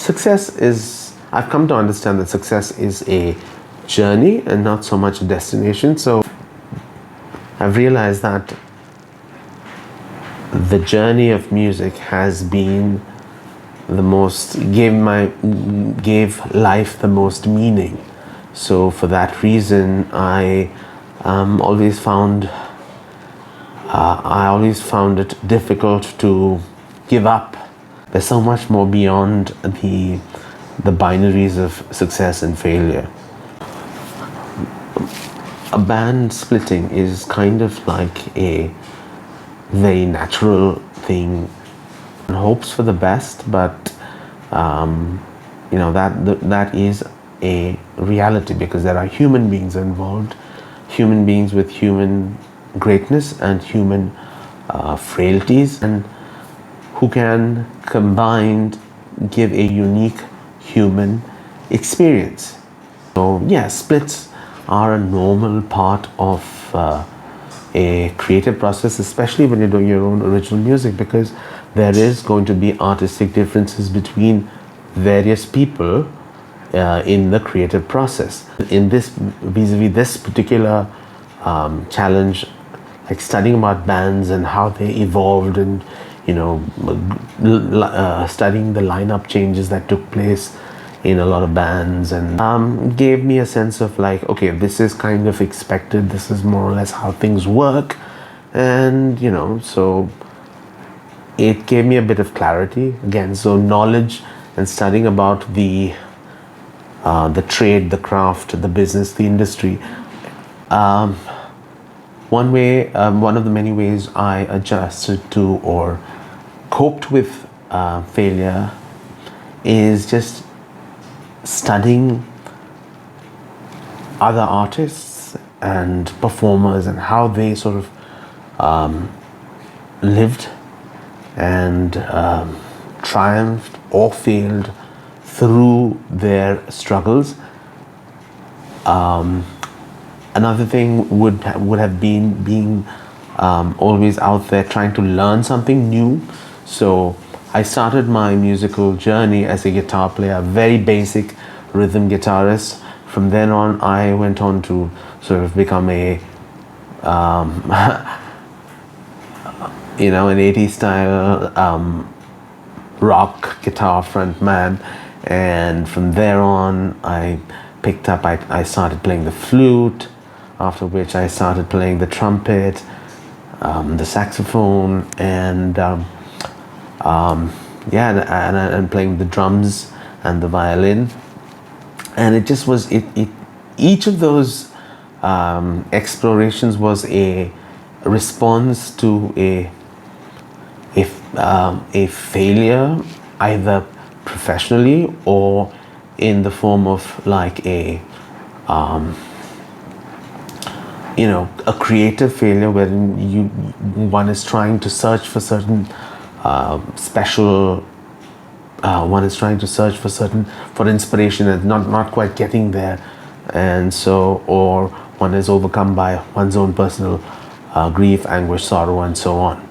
I've come to understand that success is a journey and not so much a destination. So I've realized that the journey of music has been gave life the most meaning. So for that reason, I always found it difficult to give up. There's so much more beyond the binaries of success and failure. A band splitting is kind of like a very natural thing. One hopes for the best, but that is a reality because there are human beings involved, human beings with human greatness and human frailties, and who can combined give a unique human experience. So yeah, splits are a normal part of a creative process, especially when you're doing your own original music, because there is going to be artistic differences between various people in the creative process. In this, vis-a-vis this particular challenge, like studying about bands and how they evolved, and studying the lineup changes that took place in a lot of bands, and gave me a sense of like, okay, this is kind of expected, this is more or less how things work, and so it gave me a bit of clarity again. So knowledge and studying about the trade, the craft, the business, the industry. One of the many ways I adjusted to or coped with failure is just studying other artists and performers and how they sort of lived and triumphed or failed through their struggles. Another thing would have been being always out there trying to learn something new. So I started my musical journey as a guitar player, very basic rhythm guitarist. From then on, I went on to sort of become an 80s style rock guitar front man. And from there on, I started playing the flute, after which I started playing the trumpet, the saxophone, and playing the drums and the violin. And it just was each of those explorations was a response to a failure, either professionally or in the form of like a creative failure, wherein one is trying to search for certain for inspiration and not quite getting there, and so, or one is overcome by one's own personal grief, anguish, sorrow, and so on.